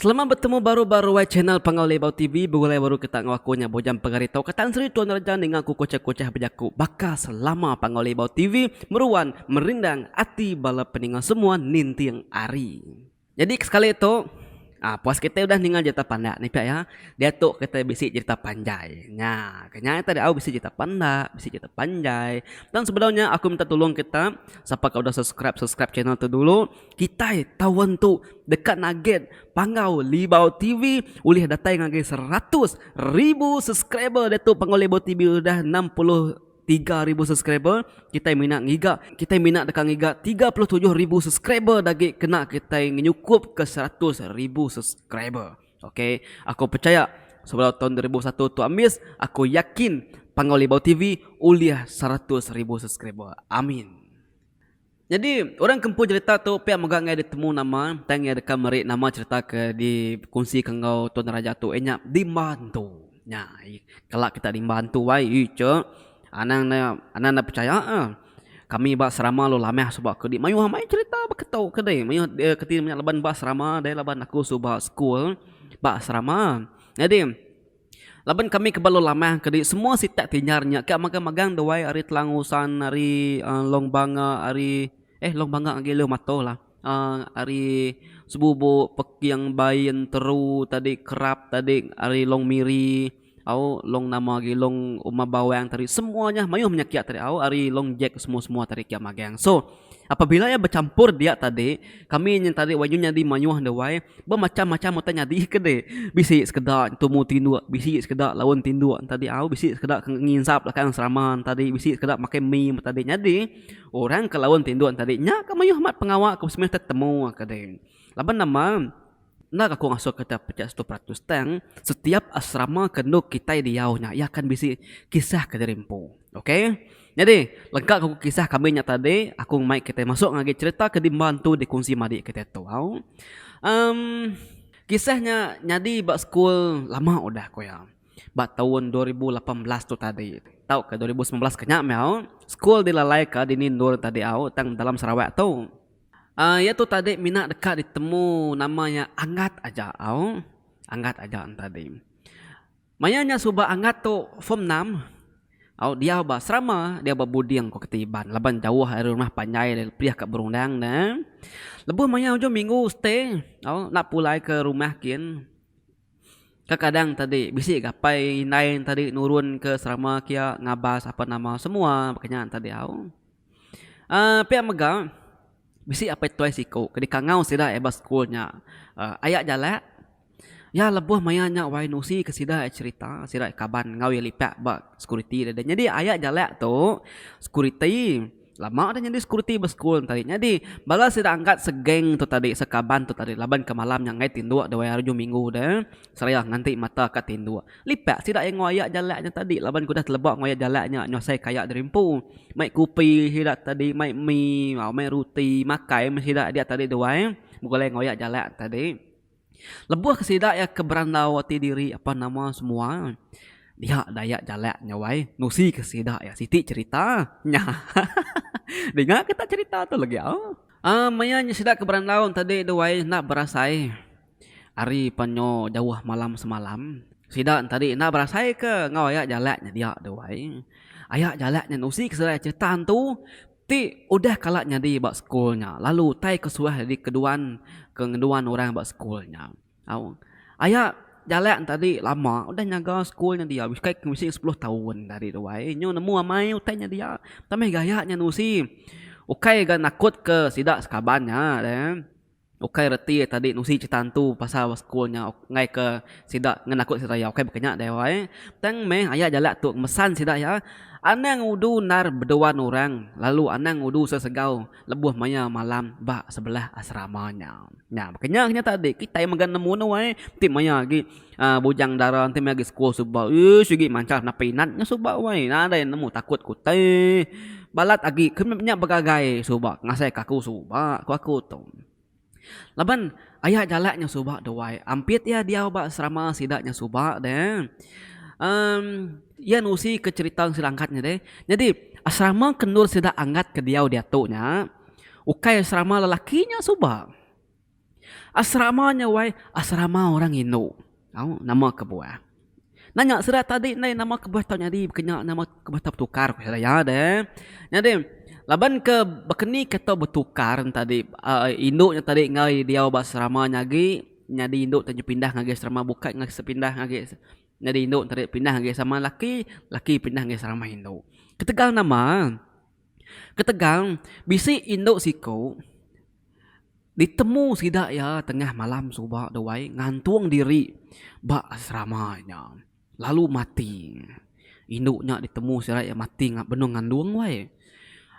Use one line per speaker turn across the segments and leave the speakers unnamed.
Selamat bertemu baru-baru channel Pangaulibau TV. Begulai baru kita ngakunya bojam pengarito ketan Sri Tuan Raja dengan ku kocah-kocah berjaku bakal selama Pangaulibau TV meruan merindang ati bala peningan semua nintiang ari. Jadi sekali itu puas kita udah ninggal cerita panda nih Pak ya. Dia tuh kita bisi cerita panjai. Nah, kayaknya tadi aku bisi cerita panda, bisi cerita panjai. Dan sebenarnya aku minta tolong kita, siapa kau udah subscribe channel tu dulu. Kita tawan tu dekat naget Pangaulibau TV ulih datai ngagai 100,000 subscriber. Dia tu Pangaulibau TV udah 63,000 subscriber. Kita minat dekat ngiga 37,000 subscriber lagi kena kita nyukup ke 100,000 subscriber. Okey, aku percaya sebelum tahun 2001 tu ambis, aku yakin Pangaulibau TV uliah 100,000 subscriber. Amin. Jadi orang kempu cerita tu pihak megak ngai ditemu nama tang ngai dekat merik nama cerita ke di kongsi kengau Tuan Raja tu enya dibantu. Nya, kalau kita dibantu wai ice anang na percaya kami ba serama lo lameh sebab ke di mayu mai cerita beketau kedai mayu keti banyak laban ba serama dai laban aku suba school ba serama. Jadi laban kami ke balo lameh ke di semua sitak tinyarnya ke magang-magang dawai ari telangusan ari longbanga ari longbanga agilo mato lah. Ari sebubu pekiang bayin teru tadi kerap tadi ari long miri au long nama gi long umabawang tadi semuanya mayu menyakiat tadi au ari long jack semua tadi kia magang. So apabila ya bercampur dia tadi kami yang tadi wajunya di mayuh dewai bermacam-macam tanya di kede bisi sekedar tumu tindu bisi sekedar lawan tindu tadi au bisi sekedar nginsap lah kan seraman tadi bisi sekedar makan mie tadi jadi orang ke lawan tindu tadi nya ka mayuh mat pengawak ke semester temu kede laban nama nak aku ngasuh kata pecah 100% tang setiap asrama kenduk kita diaunya ia akan bisi kisah kederimpu. Okey. Jadi lengkap aku kisah kami nya tadi aku mai kita masuk ngagi cerita ke dimbantu di kongsi madi kita tu. Kisahnya nyadi bak school lama udah ko ya. Bak tahun 2018 tu tadi. Tahu ke 2019 kenya mau school dilalai ka di Nindur tadi au tang dalam Sarawak tu. Ya tu tadi minat dekat ditemu namanya Anggat aja au. Anggat aja tadi. Mayanya subah Anggat tu form 6. Au dia ba serama dia ba budiang ko ketiban laban jauh dari rumah panjai dari priah kat berundang na. Lebuh maya jo minggu stay. Au nak pulai ke rumah kin. Kadang tadi bisi gapai nain tadi nurun ke serama kia ngabas apa nama semua makanya tadi au. Pihak mega bisi apa tuai siko ke di kangau sida eba schoolnya. Ayak jalak ya lebuh mayanya wai nusi ke sida cerita sida kaban ngawi lipak ba security dan jadi ayak jalak tu security lama ada jadi security ba school tadi jadi bala sida angkat segeng tu tadi sekaban tu tadi laban ke malam yang ngai tindu da wai arju minggu dah seraya nganti mata kat tindu lipak sida yang ayak jalaknya tadi laban kudah telebak ayak jalaknya nyosai kayak derimpu mai kopi sida tadi mai mie mai roti makai sida dia tadi dua bukan ayak jalak tadi. Lebuh kesida ya keberandawati diri apa nama semua. Dia dayak jalak nyawai nusi kesida ya Siti cerita nya. Dengar kita cerita tu lagi mayanya sida keberandawan tadi dewai nak berasai. Ari panyo jauh malam semalam. Sida tadi nak berasai ke ngau ayak jalaknya dia dewai. Ayak jalaknya nusi kesida cerita tu ti udah kalaknya di bak sekolahnya lalu tai kesuah di keduan orang bak sekolahnya. Ayah jalak tadi lama udah nyaga sekolahnya dia habis kayak mesti 10 tahun dari doai nyo nemu amai utainya dia tamai gayanya nusi ukai ga nakut ke sidak sekabannya dan ukai reti tadi nusi citantu pasal sekolahnya ngai ke sidak ngenakut siraya ukai berkenyak dewai tang meh ayah jalak tu mesan sidak ya. Anang udu nar berdoan orang lalu anang udu sesegau lebuh maya malam bak sebelah asramanya. Nah makanya tadi kita yang magan nemu nawai tim maya lagi bujang darah tim lagi sekolah subak segi mancar na pinatnya subak wai nah ada yang nemu takut kutai balat lagi kemnya bagagai subak ngasai kaku subak aku tu. Laban ayah jalaknya subak dawai ampit ya dia bak asrama sidaknya subak deh. Ya nusi ke cerita silangkatnya deh. Jadi asrama kendur sudah angkat ke dia tu nya. Ukai asrama lelakinya subak. Asramanya wai asrama orang Indo. Tahu nama kebuah. Nanya sudah tadi nama kebuah tau jadi kena nama kebuah tak bertukar ko ya deh. Jadi laban ke bekeni kita bertukar tadi Indo nya tadi ngai dia asrama nyagi nyadi Indo tanya pindah ngagi asrama buka ngagi sepindah ngagi nyadi Indo tadi pindah ngagi sama laki pindah ngagi asrama Indo. Ketegal nama ketegang bisi Indo siko ditemu sidak ya tengah malam subak dewai ngantuang diri ba asramanya lalu mati induknya ditemu sidak ya mati benung ngandung wai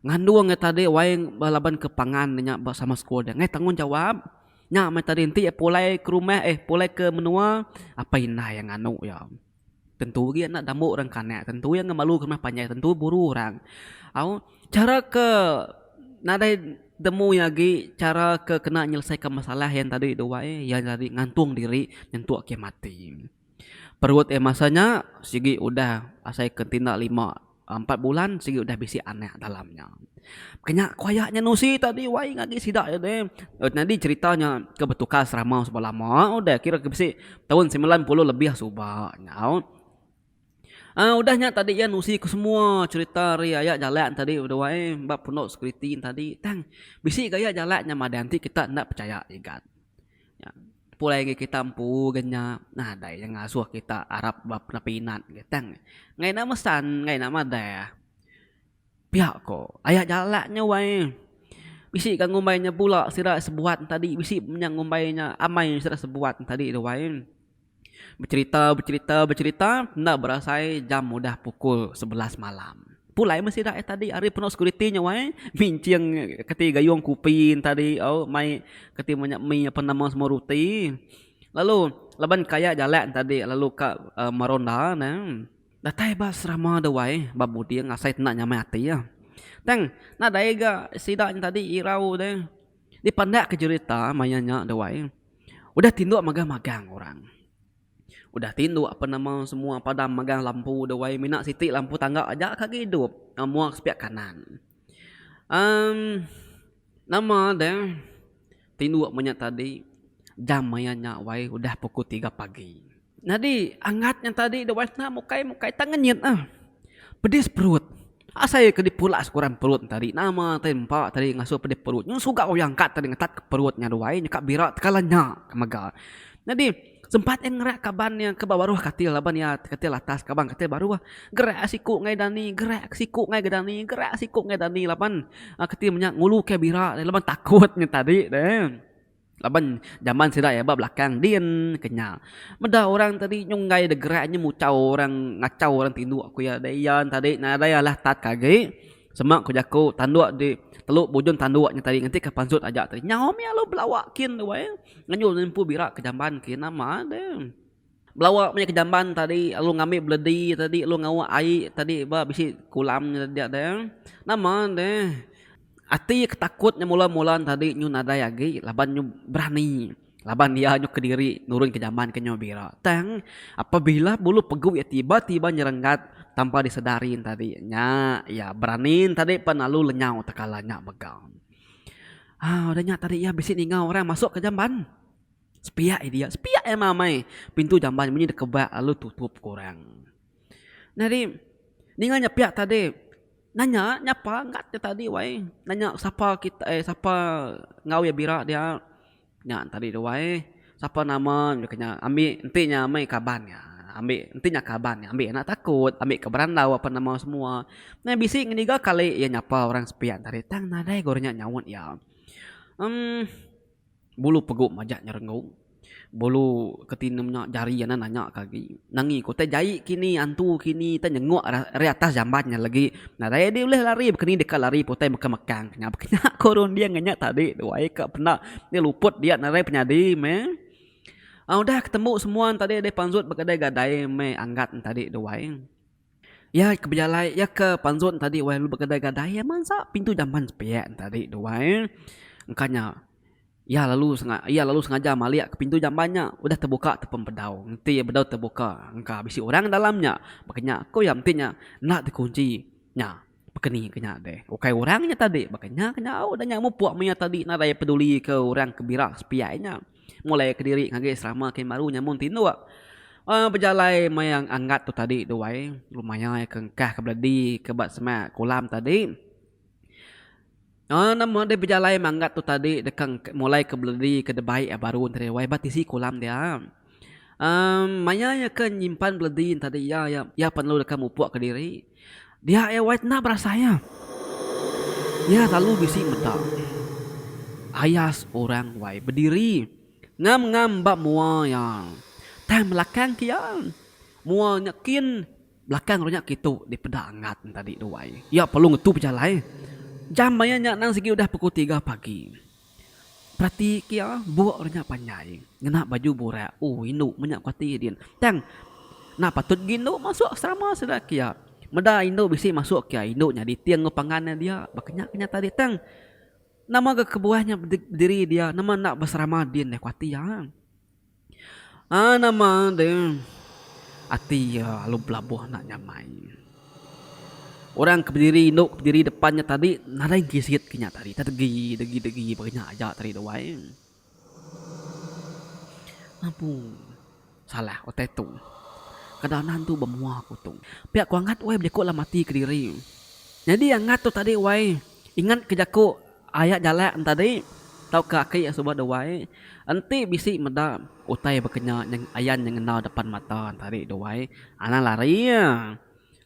ngandung ya tadi wai balaban ke pangan nya sama sekolah ngai tanggung jawab nya mai tadi enti pulai ke rumah pulai ke menua apa inah yang anu ya tentu dia nak damu orang kanak tentu yang ngemalu ke rumah panjang tentu buru orang au cara ke nadai demu lagi cara ke kena menyelesaikan masalah yang tadi dua yang tadi ngantung diri nyentuh ke mati perut masanya sigi udah asai kentina 4 bulan sigi udah bisi aneh dalamnya kenya koyaknya nusi tadi wai ngagi sidak ya deh nanti ceritanya ke betukas ramau sebelah lama udah kira ke bisi tahun 90 lebih subahnya udahnya tadi ya nusi ke semua cerita riaya jalan tadi udah wae mbak puno skritin tadi tang bisi gaya jalannya madanti kita ndak percaya igat ya pulai kita ampu genya nah dai yang ngasuh kita Arab bab napinat tang ngai nama san ngai nama daya pihak ko aya jalannya wae bisi kan ngombainya pula sira sebuat tadi bisi menyang ngombainya amai sira sebuat tadi udah wae bercerita ndak berasai jam udah pukul 11 malam pulai masih dah tadi hari penuh security-nya wae mincing keti gayung kupin tadi mai keti banyak mi apa nama semua ruti lalu laban kaya jalan tadi lalu ka maronda nah datai bas rama da wae babu dia ngasai nak nyamai hati ya tang nah daiga sidaknya tadi irau deh dipandak ke cerita mayanya da wae udah tinduk magang-magang orang udah tindu apa nama semua padam magang lampu dewai minak siti lampu tangga aja kaki hidup muak sepiak kanan nama deh tindu banyak tadi jam mayanya wai udah pukul 3 pagi nadi angatnya tadi dewai na mukai tangannya pedis perut saya ke dipula kurang perut tadi nama tempat tadi ngasuh pedis perut nyung suka yang kat tadi ngetat ke perutnya dewai nyekak birak kalanya kemaga nadi sempat yang ngerak kaban yang ke bawah katil laban ya katil atas kabang katil baru gerak siku ngai dani gerak siku ngai gedani gerak siku ngai dani laban katil menyak ngulu ke bira laban takutnya tadi deh laban zaman sida ya bab belakang din kenyal meda orang tadi nyunggai de geraknya mucau orang ngacau orang tindu aku ya dayan tadi nah daya lah tat kage semak ku jaku tanduk di teluk bujun tanduknya tadi nanti ke pansut aja tadi nyawam ya lo belawakin wae nganyul nempu birak kejamban kin nama deh belawak punya kejamban tadi lu ngambil bledi tadi lu ngawa ai tadi ba bisi kulamnya dia deh nama deh ati ketakutnya mula-mulan tadi nyu nada yagi laban nyu berani laban dia nyu kediri nurun kejamban ke nyu birak tang apabila bulu pegu ya tiba-tiba nyerenggat tanpa disadarin tadi ya beranin tadi penalu lenyau tekalanya megang udahnya tadi ya bisi ningau orang masuk ke jamban sepia mamai pintu jamban bunyi dekebak lalu tutup kurang jadi ningalnya pihak tadi nanya nyapa enggak tadi wae nanya siapa kita siapa ngau ya bira dia nya tadi wae siapa nama kena ambil entinya mai kabannya ambil intinya kaban ambil nak takut ambil keberandau apa nama semua nah bisi ngeniga kali ya nyapa orang sepian tadi tang nadai gornya nyawut ya bulu peguk majak nyerengung bulu ketinumnya jari yana nanya kaki nangi ko teh jai kini antu kini teh nyenguk re atas jambatnya lagi nah daya dia boleh lari bekeni dekat lari potai mekang kenapa kena korun dia ngenyak tadi wae ka pernah dia luput dia narai penyadi udah ketemu semua tadi ada panzut bergadai-gadai anggat tadi doain ya ke berjalai ya ke panzut tadi wae lu bergadai-gadai ya masa pintu jamban sepiak tadi doain engkanya lalu sengaja maliak ke pintu jambannya udah terbuka tepem bedau nanti ya bedau terbuka engka bisi orang dalamnya makanya kau yang intinya nak dikunci nya Bekeni kenya deh. Okai orangnya tadi, makanya kenya udah nyamu puak punya tadi na daya peduli ke orang kebira sepiainya. Mulai ke diri ngage selama ke baru nyamun tinu berjalai mayang anggat tu tadi doai lumayan kengkah ke beladi ke bat semak kolam tadi. Nama dia berjalai manggat tu tadi dekang mulai ke beladi ke debai baru tadi wai batisi kolam dia. Maya ke nyimpan beladi tadi ya perlu dekang mupuak ke diri. Dia wai na berasanya. Ya lalu bisi medang. Ayas orang wai berdiri. Ngam bak mua yang. Tam belakang kian. Mua nyakin belakang ronya gitu di peda angat tadi doai. Ya perlu ngetu berjalai. Jam bayanya nang segi udah pukul 3 pagi. Berarti kia buat ronya panjai. Ngena baju borak. Induk banyak kuati din. Tang nak patut gino masuk asrama sudah kia. Meda induk bisi masuk kia induknya di tiang ngepangannya dia. Bakanya tadi tang. Nama ke kebuahnya berdiri dia. Nama nak bersama din kuati ya. Nama dia ati lalu belabuh nak nyamai. Orang berdiri induk berdiri depannya tadi nada gisit kenya tadi. Degi banyak aja tadi doai. Ampun. Salah otai tu. Kedanan tu bermuah kutung. Pihak ku angat wai berjakut lah mati ke diri. Jadi angat tu tadi wai. Ingat kejakut ayat jalan tadi. Tau kaki yang subah doai. Nanti bisi meda utai berkenya yang ayan yang kenal depan mata tadi doai. Ana lari ya.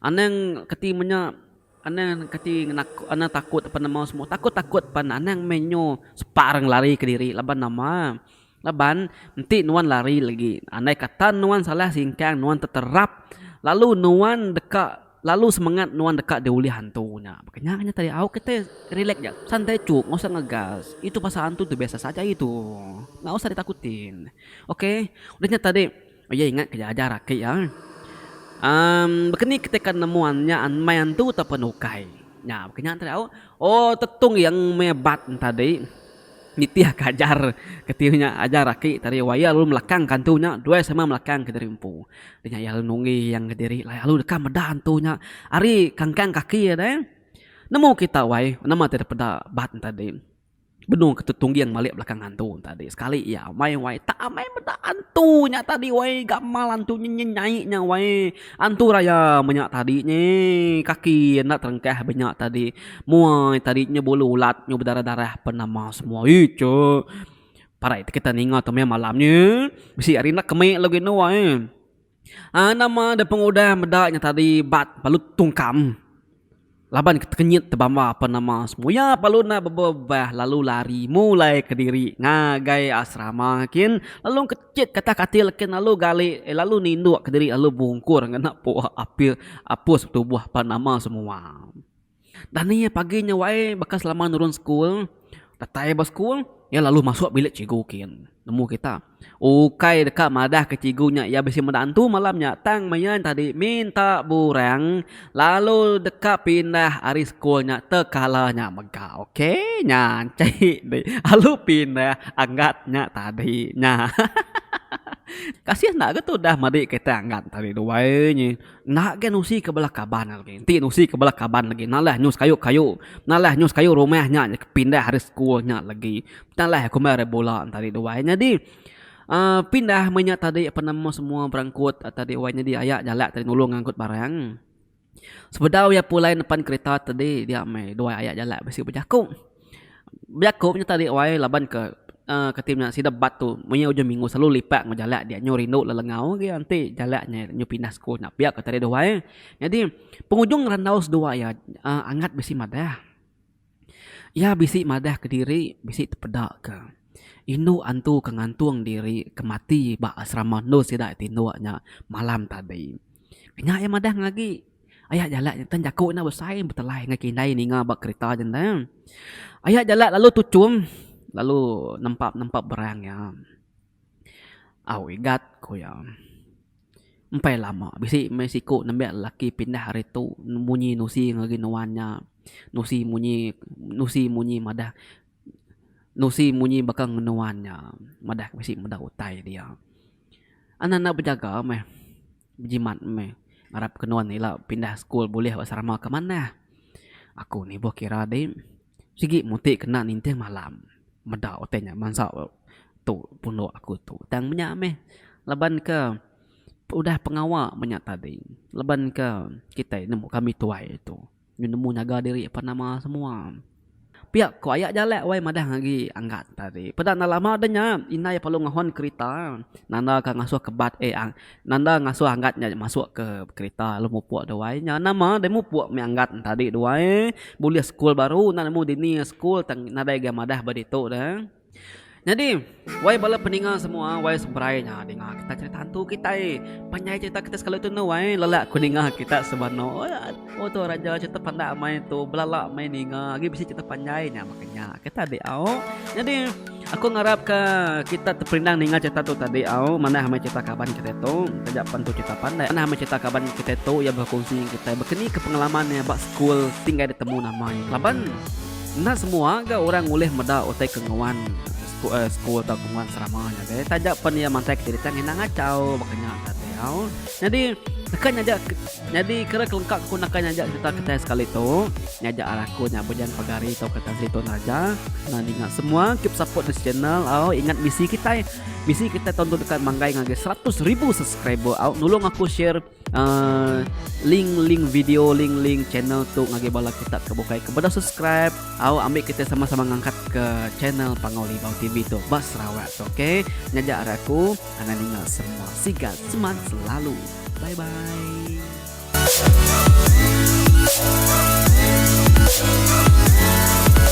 Anang ketimanya anang keti ana takut apa nama semua. Takut pan anang menyo separang lari ke diri laban nama. Laban nanti nuan lari lagi. Andai kata nuan salah singkang nuan terterap. Lalu nuan dekat lalu semangat nuan dekat dia uli hantunya. Makanya tadi aku kita relax ya, santai cuk, nggak usah ngegas. Itu pasal hantu tuh biasa saja itu, nggak usah ditakutin. Oke, udahnya tadi, oh ya ingat kejajar rakyat ya. Begini ketika nemuannya anmai hantu atau penukai. Ya, makanya tadi aku, tetung yang mebat tadi. Nitiah kajar ketirnya ajar raki tadi waya lalu melakang kantunya dua sama melakang ke derimpu dia ya nungi yang ke diri lalu dekat meda hantunya ari kangkang kaki ya deh nemu kita wai nama tidak pada bat tadi benung ketutunggi yang balik belakang hantu tadi sekali ya mai wai tak mai meda hantunya tadi wai gamal hantunya nyanyinya wai hantu raya banyak tadinya kaki nak terengkah banyak tadi muai tadinya bulu ulat nyu berdarah-darah penama semua itu para itu kita ningat tu malamnya bisi hari nak kemek lagi nu wai nama ada pengudah medaknya tadi bat balut tungkam laban kenyit tebama apa nama semua ya paluna bebah lalu lari mulai ke diri ngagai asrama kin lalu kecit kata katil kin lalu gali lalu ninduk ke diri lalu bungkur ngena po apil apus tubuh apa nama semua dan ni paginya wae bekas lama nurun school tatai bas school ya lalu masuk bilik cigu kin nemu kita ukai dekat madah ke cigunya ya besi menantu malamnya tang mayan tadi minta burang lalu dekat pindah hari sekolahnya tekalanya megah oke nyancai deh lalu pindah anggatnya tadi nya kasihan nak gitu dah madi kita angkat tadi dua ini nak gen usi ke belah kaban lagi ti usi ke belah kaban lagi nalah nyus kayu nalah nyus kayu rumahnya pindah hari sekolahnya lagi nalah aku mere bola tadi dua jadi pindah banyak tadi apa nama semua berangkut tadi wanya di ayak jalak tadi nulung ngangkut barang sebedau ya pulai depan kereta tadi dia mai dua ayak jalak besi berjakupnya tadi wai laban ke timnya si debat tu punya ujung minggu selalu lipat ngejalak dia nyu rindu lelengau ke nanti jalaknya nyu pindah sekolah nak biak ke tadi dua jadi penghujung randaus dua ya angat besi madah ya bisi madah ke diri bisi terpedak ke Inu antu kengantung diri kemati ba asrama no sida tinuanya malam tadi. Nya ya madah lagi. Ayah jalak tan jaku na besai betelai ngakindai ninga ba kereta jenda. Ayah jalak lalu tucum lalu nempak berang ya. Igat ko ya. Empai lama bisi Mexico nembe laki pindah hari tu munyi nusi ngaginawannya. Nusi munyi madah Nusi munyi bakang menuannya madah bisi madah utai dia anak-anak berjaga meh berjimat meh harap kenuan ni lah pindah school boleh asrama ke mana Aku ni boh kira deh sigi muti kena ninteh malam meda otenya mansa tu pundok aku tu tang banyak meh leban ke udah pengawal banyak tadi leban ke kita nemu kami tuai itu nemu nyaga diri apa nama semua pihak ko ayak jalek wai madah lagi anggat tadi pada lama adanya inai perlu ngahon kereta nanda ka ngasuh ke nanda ngasuh anggatnya masuk ke kereta lu mau puak doai nya nama demu puak mi anggat tadi doai boleh school baru nanda mu dini school tang nada ga madah baditu dah jadi, wai bala peningal semua, wai seberainya dengar kita cerita hantu kita panjai cerita kita sekali tu no wai lelak kuningal kita sebano. Oh tu raja cerita pandai main tu, belalak main ningal, lagi bisa cerita panjainya makanya kita de au. Jadi, aku ngarap ke kita terperinang ningal cerita tu tadi au, mana hame cerita kaban kita tu, tajak pantu cerita pandai. Mana hame cerita kaban kita tu ya berkongsi kita berkeni ke pengalamannya bak school tinggal ditemu namanya. Laban nah semua ga orang boleh meda otai kengawan school atau kemuan seramanya deh tajak pan ya mantek cerita ngina ngacau makanya tadi jadi kan nyajak jadi kira kelengkap aku nak nyajak cerita kita sekali tu nyajak araku nyabujan pagari atau kata situ aja nah ingat semua keep support this channel ingat misi kita tonton dekat manggai ngage 100,000 subscriber nulung aku share link video link channel tu ngage bala kita kebukai kepada subscribe ambil kita sama-sama ngangkat ke channel Pangauli Bau TV tu bas Sarawak okay nyajak araku anak ingat semua sigat seman selalu bye bye